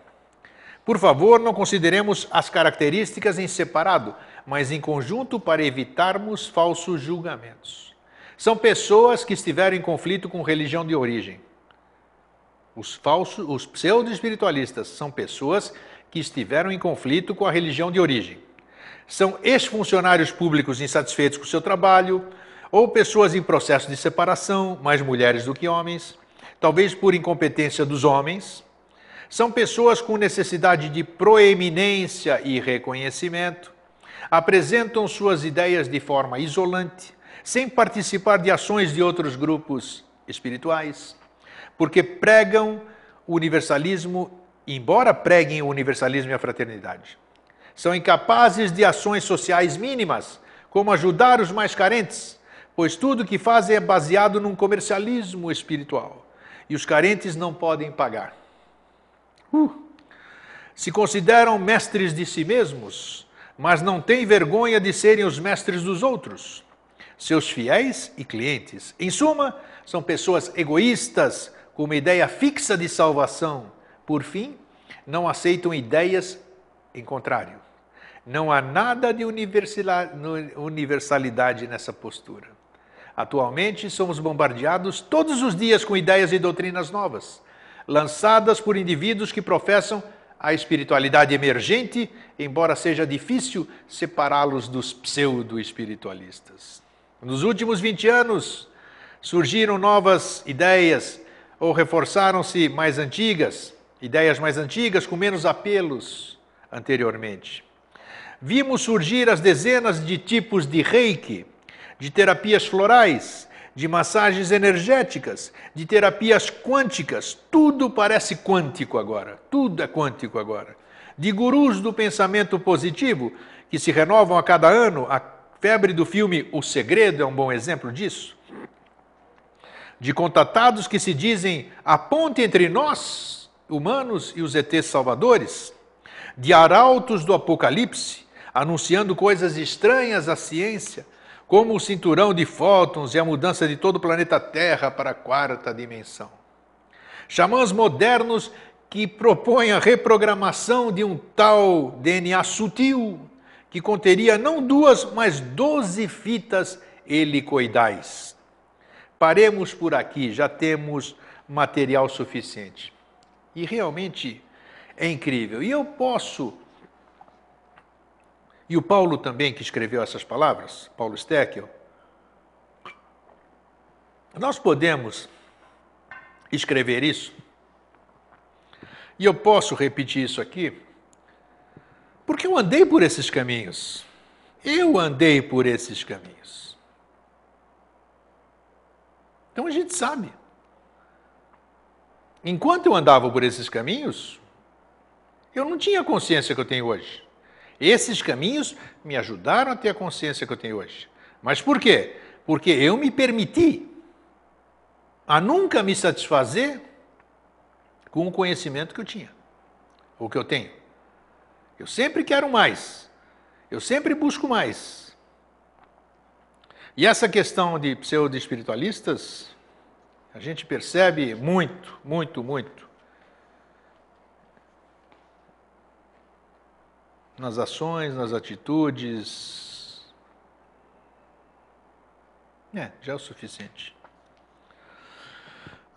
Por favor, não consideremos as características em separado, mas em conjunto para evitarmos falsos julgamentos. São pessoas que estiveram em conflito com religião de origem. Os pseudo-espiritualistas são pessoas que estiveram em conflito com a religião de origem. São ex-funcionários públicos insatisfeitos com o seu trabalho, ou pessoas em processo de separação, mais mulheres do que homens, talvez por incompetência dos homens. São pessoas com necessidade de proeminência e reconhecimento, apresentam suas ideias de forma isolante, sem participar de ações de outros grupos espirituais, porque pregam o universalismo, embora preguem o universalismo e a fraternidade. São incapazes de ações sociais mínimas, como ajudar os mais carentes, pois tudo que fazem é baseado num comercialismo espiritual, e os carentes não podem pagar. Se consideram mestres de si mesmos, mas não têm vergonha de serem os mestres dos outros, seus fiéis e clientes. Em suma, são pessoas egoístas, com uma ideia fixa de salvação. Por fim, não aceitam ideias em contrário. Não há nada de universalidade nessa postura. Atualmente, somos bombardeados todos os dias com ideias e doutrinas novas, lançadas por indivíduos que professam a espiritualidade emergente, embora seja difícil separá-los dos pseudo-espiritualistas. Nos últimos 20 anos, surgiram novas ideias ou reforçaram-se mais antigas, ideias mais antigas com menos apelos anteriormente. Vimos surgir as dezenas de tipos de reiki, de terapias florais, de massagens energéticas, de terapias quânticas. Tudo parece quântico agora, tudo é quântico agora. De gurus do pensamento positivo, que se renovam a cada ano. A febre do filme O Segredo é um bom exemplo disso. De contatados que se dizem a ponte entre nós, humanos, e os ETs salvadores. De arautos do Apocalipse, anunciando coisas estranhas à ciência, como o cinturão de fótons e a mudança de todo o planeta Terra para a quarta dimensão. Xamãs modernos que propõem a reprogramação de um tal DNA sutil, que conteria não 2, mas 12 fitas helicoidais. Paremos por aqui, já temos material suficiente. E realmente é incrível. E eu posso... E o Paulo também, que escreveu essas palavras, Paulo Steckel, nós podemos escrever isso, e eu posso repetir isso aqui, porque eu andei por esses caminhos. Eu andei por esses caminhos. Então a gente sabe. Enquanto eu andava por esses caminhos, eu não tinha a consciência que eu tenho hoje. Esses caminhos me ajudaram a ter a consciência que eu tenho hoje. Mas por quê? Porque eu me permiti a nunca me satisfazer com o conhecimento que eu tinha, ou que eu tenho. Eu sempre quero mais. Eu sempre busco mais. E essa questão de pseudo-espiritualistas, a gente percebe muito, muito, muito. Nas ações, nas atitudes. Já é o suficiente.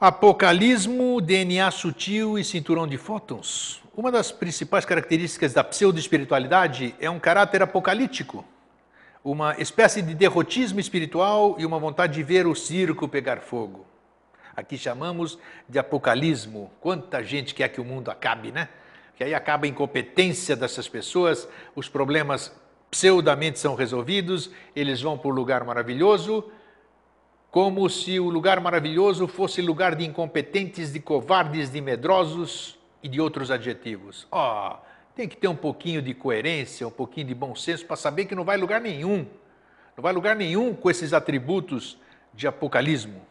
Apocalismo, DNA sutil e cinturão de fótons. Uma das principais características da pseudo-espiritualidade é um caráter apocalíptico, uma espécie de derrotismo espiritual e uma vontade de ver o circo pegar fogo. Aqui chamamos de apocalismo. Quanta gente quer que o mundo acabe, né? Que aí acaba a incompetência dessas pessoas, os problemas pseudamente são resolvidos, eles vão para o lugar maravilhoso, como se o lugar maravilhoso fosse lugar de incompetentes, de covardes, de medrosos e de outros adjetivos. Tem que ter um pouquinho de coerência, um pouquinho de bom senso para saber que não vai lugar nenhum. Não vai lugar nenhum com esses atributos de apocalismo.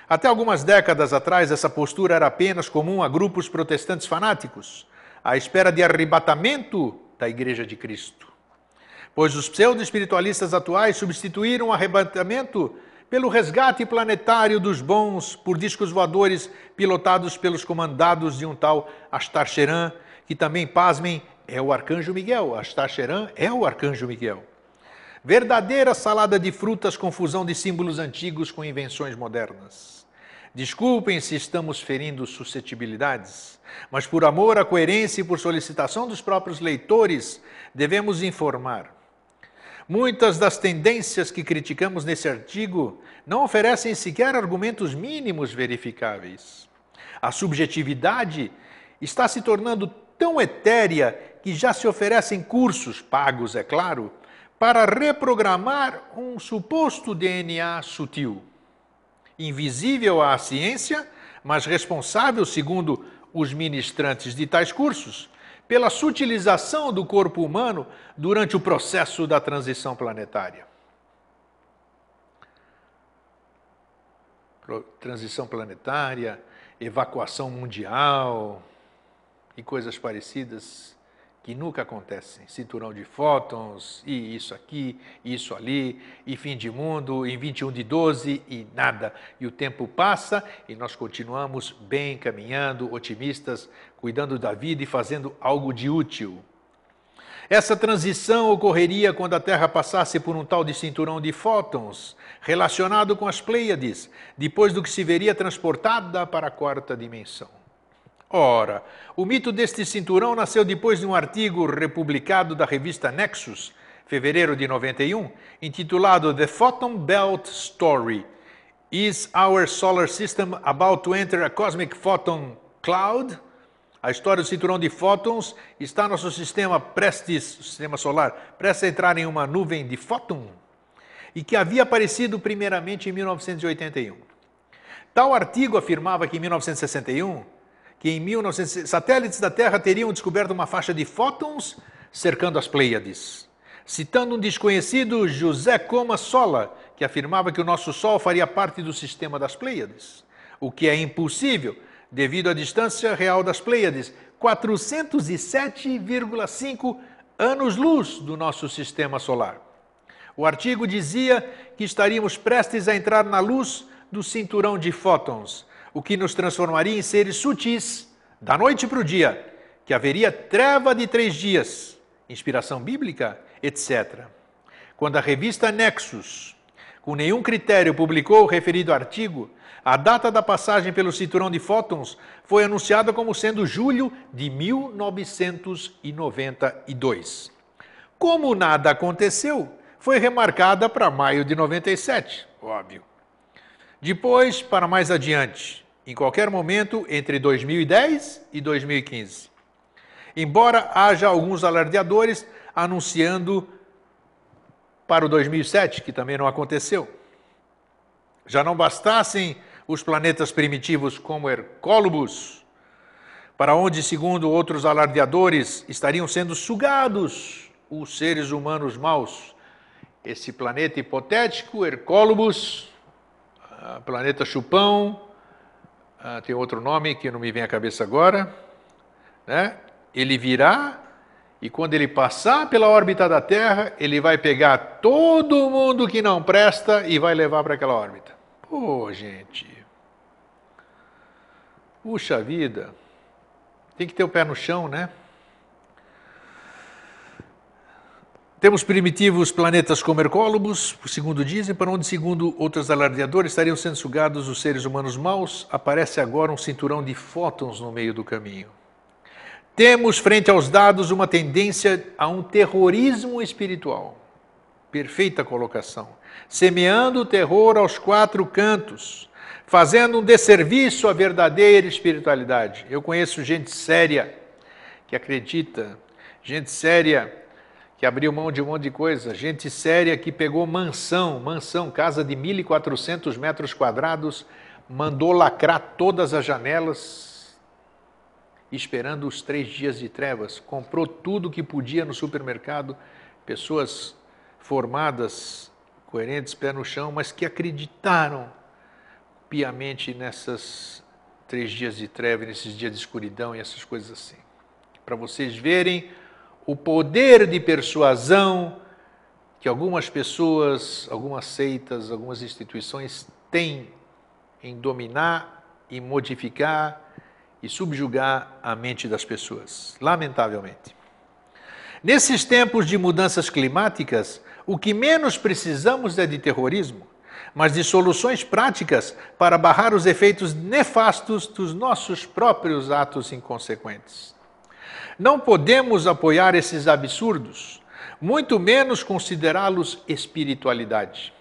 Até algumas décadas atrás, essa postura era apenas comum a grupos protestantes fanáticos, à espera de arrebatamento da Igreja de Cristo. Pois os pseudo-espiritualistas atuais substituíram o arrebatamento pelo resgate planetário dos bons por discos voadores pilotados pelos comandados de um tal Astacheran, que também, pasmem, é o Arcanjo Miguel. Astacheran é o Arcanjo Miguel. Verdadeira salada de frutas com fusão de símbolos antigos com invenções modernas. Desculpem se estamos ferindo suscetibilidades, mas por amor à coerência e por solicitação dos próprios leitores, devemos informar. Muitas das tendências que criticamos nesse artigo não oferecem sequer argumentos mínimos verificáveis. A subjetividade está se tornando tão etérea que já se oferecem cursos, pagos, é claro, para reprogramar um suposto DNA sutil. Invisível à ciência, mas responsável, segundo os ministrantes de tais cursos, pela sutilização do corpo humano durante o processo da transição planetária. Transição planetária, evacuação mundial e coisas parecidas que nunca acontecem. Cinturão de fótons, e isso aqui, isso ali, e fim de mundo, em 21/12 e nada. E o tempo passa e nós continuamos bem caminhando, otimistas, cuidando da vida e fazendo algo de útil. Essa transição ocorreria quando a Terra passasse por um tal de cinturão de fótons, relacionado com as Pleiades, depois do que se veria transportada para a quarta dimensão. Ora, o mito deste cinturão nasceu depois de um artigo republicado da revista Nexus, fevereiro de 91, intitulado The Photon Belt Story. Is Our Solar System About to Enter a Cosmic Photon Cloud? A história do cinturão de fótons está nosso sistema solar, prestes a entrar em uma nuvem de fóton, e que havia aparecido primeiramente em 1981. Tal artigo afirmava que em 1961, satélites da Terra teriam descoberto uma faixa de fótons cercando as Pleiades, citando um desconhecido José Coma Sola, que afirmava que o nosso Sol faria parte do sistema das Pleiades, o que é impossível devido à distância real das Pleiades, 407,5 anos-luz do nosso sistema solar. O artigo dizia que estaríamos prestes a entrar na luz do cinturão de fótons, o que nos transformaria em seres sutis, da noite para o dia, que haveria treva de 3 dias, inspiração bíblica, etc. Quando a revista Nexus, com nenhum critério, publicou o referido artigo, a data da passagem pelo cinturão de fótons foi anunciada como sendo julho de 1992. Como nada aconteceu, foi remarcada para maio de 97, óbvio. Depois, para mais adiante, em qualquer momento entre 2010 e 2015. Embora haja alguns alardeadores anunciando para o 2007, que também não aconteceu. Já não bastassem os planetas primitivos como Hercólubus, para onde, segundo outros alardeadores, estariam sendo sugados os seres humanos maus. Esse planeta hipotético, Hercólubus, planeta Chupão, tem outro nome que não me vem à cabeça agora, né? Ele virá e quando ele passar pela órbita da Terra, ele vai pegar todo mundo que não presta e vai levar para aquela órbita. Pô, gente. Puxa vida. Tem que ter o pé no chão, né? Temos primitivos planetas como Hercólubus, segundo dizem, para onde, segundo outros alardeadores, estariam sendo sugados os seres humanos maus. Aparece agora um cinturão de fótons no meio do caminho. Temos, frente aos dados, uma tendência a um terrorismo espiritual. Perfeita colocação. Semeando o terror aos 4 cantos, fazendo um desserviço à verdadeira espiritualidade. Eu conheço gente séria que acredita, gente séria que abriu mão de um monte de coisa, gente séria que pegou mansão, casa de 1.400 metros quadrados, mandou lacrar todas as janelas, esperando os 3 dias de trevas, comprou tudo que podia no supermercado, pessoas formadas, coerentes, pé no chão, mas que acreditaram piamente nessas 3 dias de treva, nesses dias de escuridão e essas coisas assim. Para vocês verem o poder de persuasão que algumas pessoas, algumas seitas, algumas instituições têm em dominar e modificar e subjugar a mente das pessoas, lamentavelmente. Nesses tempos de mudanças climáticas, o que menos precisamos é de terrorismo, mas de soluções práticas para barrar os efeitos nefastos dos nossos próprios atos inconsequentes. Não podemos apoiar esses absurdos, muito menos considerá-los espiritualidade.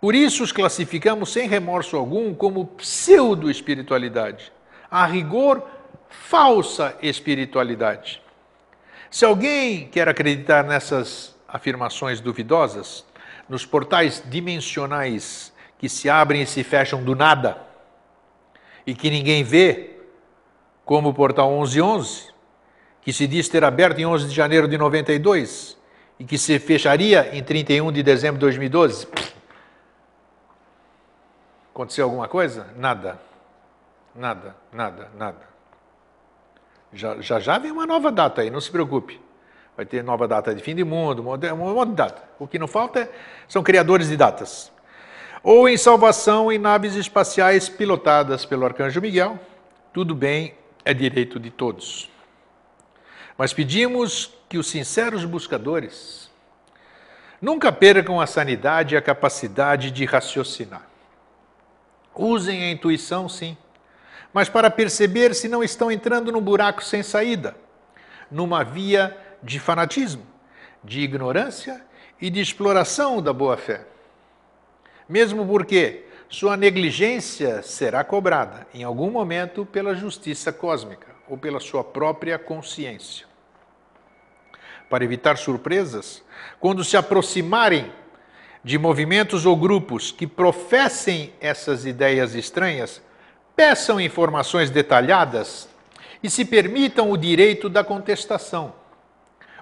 Por isso os classificamos sem remorso algum como pseudo-espiritualidade, a rigor, falsa espiritualidade. Se alguém quer acreditar nessas afirmações duvidosas, nos portais dimensionais que se abrem e se fecham do nada e que ninguém vê, como o portal 1111, que se diz ter aberto em 11 de janeiro de 92 e que se fecharia em 31 de dezembro de 2012. Aconteceu alguma coisa? Nada. Nada, nada, nada. Já vem uma nova data aí, não se preocupe. Vai ter nova data de fim de mundo, um monte de data. O que não falta são criadores de datas. Ou em salvação em naves espaciais pilotadas pelo Arcanjo Miguel. Tudo bem, é direito de todos. Mas pedimos que os sinceros buscadores nunca percam a sanidade e a capacidade de raciocinar. Usem a intuição, sim, mas para perceber se não estão entrando num buraco sem saída, numa via de fanatismo, de ignorância e de exploração da boa-fé. Mesmo porque sua negligência será cobrada, em algum momento, pela justiça cósmica ou pela sua própria consciência. Para evitar surpresas, quando se aproximarem de movimentos ou grupos que professem essas ideias estranhas, peçam informações detalhadas e se permitam o direito da contestação.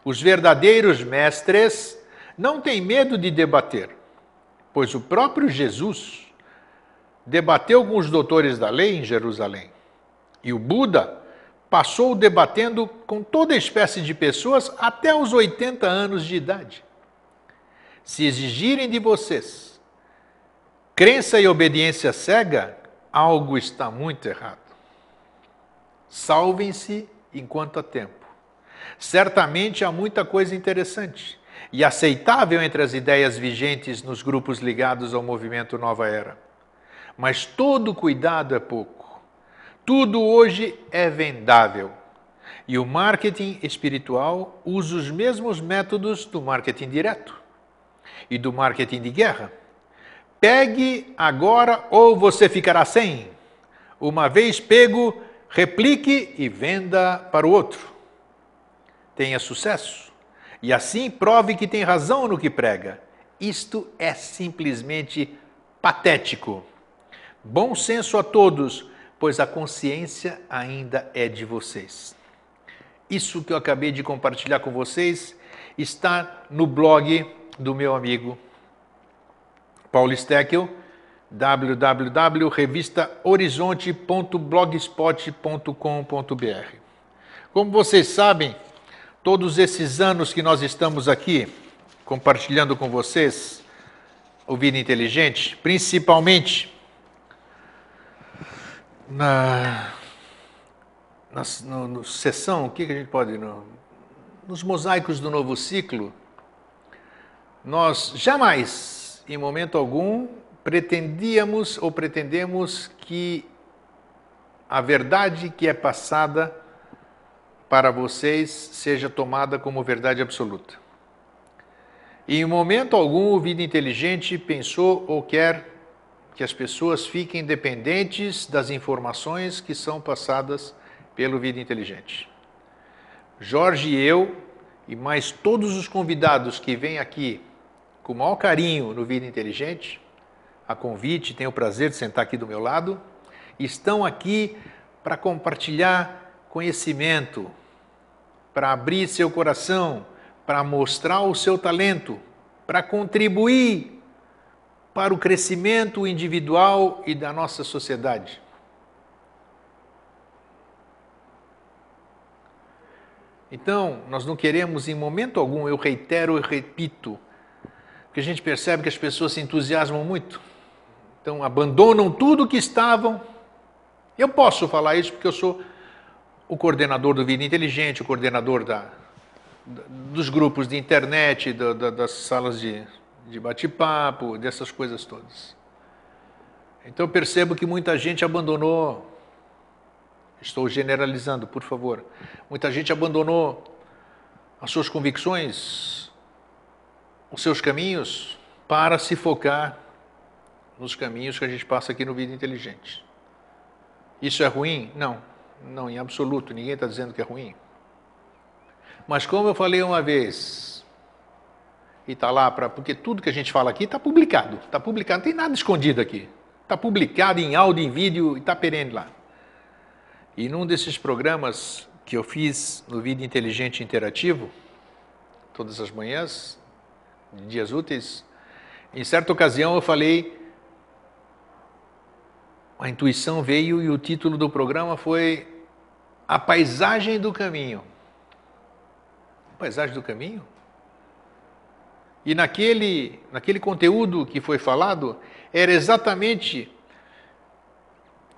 Os verdadeiros mestres não têm medo de debater, pois o próprio Jesus debateu com os doutores da lei em Jerusalém. E o Buda passou debatendo com toda espécie de pessoas até os 80 anos de idade. Se exigirem de vocês crença e obediência cega, algo está muito errado. Salvem-se enquanto há tempo. Certamente há muita coisa interessante e aceitável entre as ideias vigentes nos grupos ligados ao movimento Nova Era. Mas todo cuidado é pouco. Tudo hoje é vendável. E o marketing espiritual usa os mesmos métodos do marketing direto e do marketing de guerra. Pegue agora ou você ficará sem. Uma vez pego, replique e venda para o outro. Tenha sucesso. E assim prove que tem razão no que prega. Isto é simplesmente patético. Bom senso a todos, pois a consciência ainda é de vocês. Isso que eu acabei de compartilhar com vocês está no blog do meu amigo Paulo Steckel, www.revistahorizonte.blogspot.com.br. Como vocês sabem, todos esses anos que nós estamos aqui compartilhando com vocês o Vida Inteligente, principalmente na sessão, o que a gente pode... nos mosaicos do novo ciclo, nós jamais, em momento algum, pretendíamos ou pretendemos que a verdade que é passada para vocês seja tomada como verdade absoluta. E em momento algum o Vida Inteligente pensou ou quer que as pessoas fiquem dependentes das informações que são passadas pelo Vida Inteligente. Jorge e eu, e mais todos os convidados que vêm aqui com o maior carinho no Vida Inteligente, a convite, tenho o prazer de sentar aqui do meu lado, estão aqui para compartilhar conhecimento, para abrir seu coração, para mostrar o seu talento, para contribuir para o crescimento individual e da nossa sociedade. Então, nós não queremos em momento algum, eu reitero e repito, Porque a gente percebe que as pessoas se entusiasmam muito. Então abandonam tudo que estavam. Eu posso falar isso porque eu sou o coordenador do Vida Inteligente, o coordenador dos grupos de internet, das salas de bate-papo, dessas coisas todas. Então eu percebo que muita gente abandonou, estou generalizando, por favor, muita gente abandonou as suas convicções, os seus caminhos, para se focar nos caminhos que a gente passa aqui no Vida Inteligente. Isso é ruim? Não, não, em absoluto, ninguém está dizendo que é ruim. Mas como eu falei uma vez, e está lá, porque tudo que a gente fala aqui está publicado, não tem nada escondido aqui. Está publicado em áudio, em vídeo, e está perene lá. E num desses programas que eu fiz no Vida Inteligente Interativo, todas as manhãs, de dias úteis, em certa ocasião eu falei, a intuição veio e o título do programa foi A Paisagem do Caminho. A Paisagem do Caminho? E naquele conteúdo que foi falado, era exatamente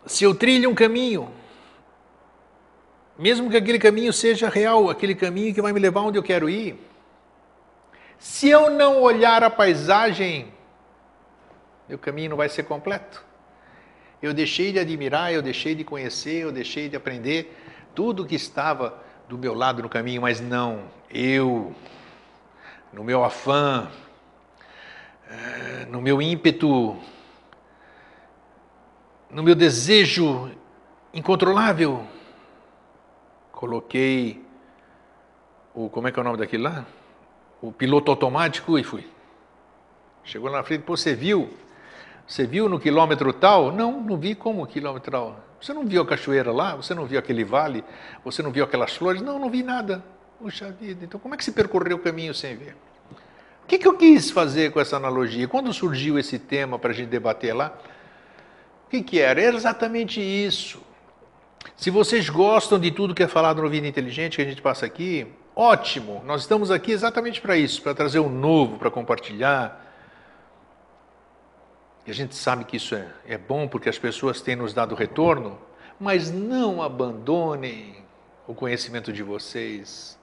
se eu trilho um caminho, mesmo que aquele caminho seja real, aquele caminho que vai me levar onde eu quero ir, se eu não olhar a paisagem, meu caminho não vai ser completo. Eu deixei de admirar, eu deixei de conhecer, eu deixei de aprender tudo que estava do meu lado no caminho, mas não, eu, no meu afã, no meu ímpeto, no meu desejo incontrolável, coloquei como é que é o nome daquilo lá? O piloto automático e fui. Chegou lá na frente, pô, você viu no quilômetro tal? Não, não vi como quilômetro tal. Você não viu a cachoeira lá? Você não viu aquele vale? Você não viu aquelas flores? Não, não vi nada. Puxa vida, então como é que se percorreu o caminho sem ver? O que eu quis fazer com essa analogia? Quando surgiu esse tema para a gente debater lá, o que era? Era exatamente isso. Se vocês gostam de tudo que é falado no Vida Inteligente, que a gente passa aqui, ótimo, nós estamos aqui exatamente para isso, para trazer o novo, para compartilhar. E a gente sabe que isso é bom porque as pessoas têm nos dado retorno, mas não abandonem o conhecimento de vocês,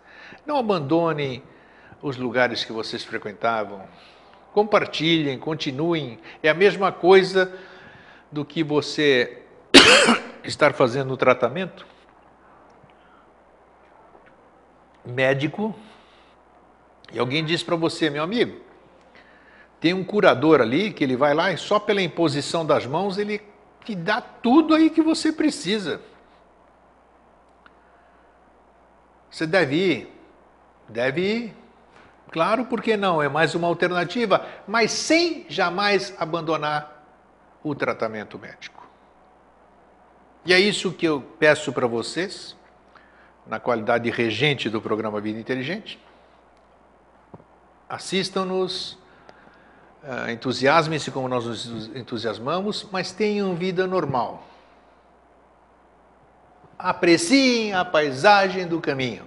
não abandonem os lugares que vocês frequentavam, compartilhem, continuem, é a mesma coisa do que você estar fazendo no tratamento médico e alguém diz para você, meu amigo, tem um curador ali que ele vai lá e só pela imposição das mãos ele te dá tudo aí que você precisa. Você deve ir, claro, por que não? É mais uma alternativa, mas sem jamais abandonar o tratamento médico. E é isso que eu peço para vocês, na qualidade de regente do programa Vida Inteligente. Assistam-nos, entusiasmem-se como nós nos entusiasmamos, mas tenham vida normal. Apreciem a paisagem do caminho.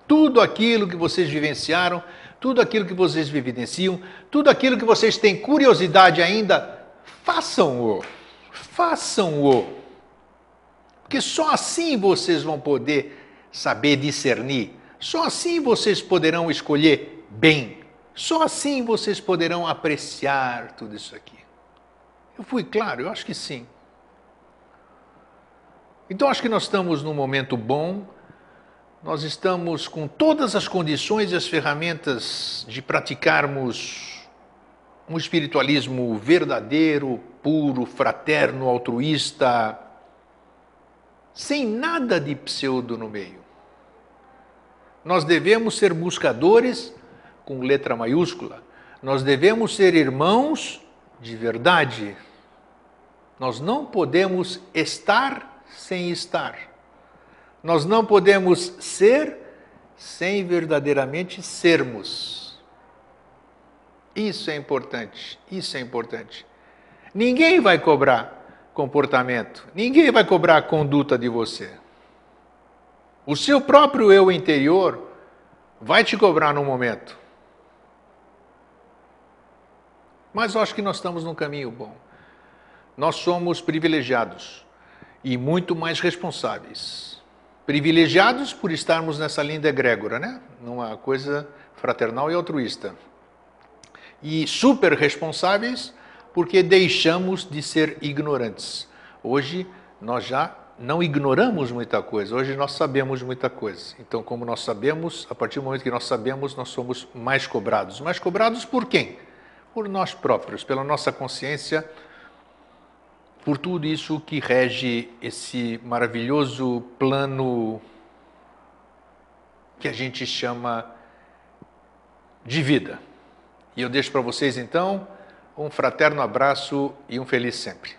Tudo aquilo que vocês vivenciaram, tudo aquilo que vocês vivenciam, tudo aquilo que vocês têm curiosidade ainda, façam-o. Façam-o. Porque só assim vocês vão poder saber discernir. Só assim vocês poderão escolher bem. Só assim vocês poderão apreciar tudo isso aqui. Eu fui claro? Eu acho que sim. Então acho que nós estamos num momento bom. Nós estamos com todas as condições e as ferramentas de praticarmos um espiritualismo verdadeiro, puro, fraterno, altruísta, sem nada de pseudo no meio. Nós devemos ser buscadores com letra maiúscula. Nós devemos ser irmãos de verdade. Nós não podemos estar sem estar. Nós não podemos ser sem verdadeiramente sermos. Isso é importante, isso é importante. Ninguém vai cobrar comportamento, ninguém vai cobrar a conduta de você. O seu próprio eu interior vai te cobrar num momento. Mas eu acho que nós estamos num caminho bom. Nós somos privilegiados e muito mais responsáveis. Privilegiados por estarmos nessa linda egrégora, né? Numa coisa fraternal e altruísta. E super responsáveis porque deixamos de ser ignorantes. Hoje nós já não ignoramos muita coisa, hoje nós sabemos muita coisa. Então, como nós sabemos, a partir do momento que nós sabemos, nós somos mais cobrados. Mais cobrados por quem? Por nós próprios, pela nossa consciência, por tudo isso que rege esse maravilhoso plano que a gente chama de vida. E eu deixo para vocês, então, um fraterno abraço e um feliz sempre.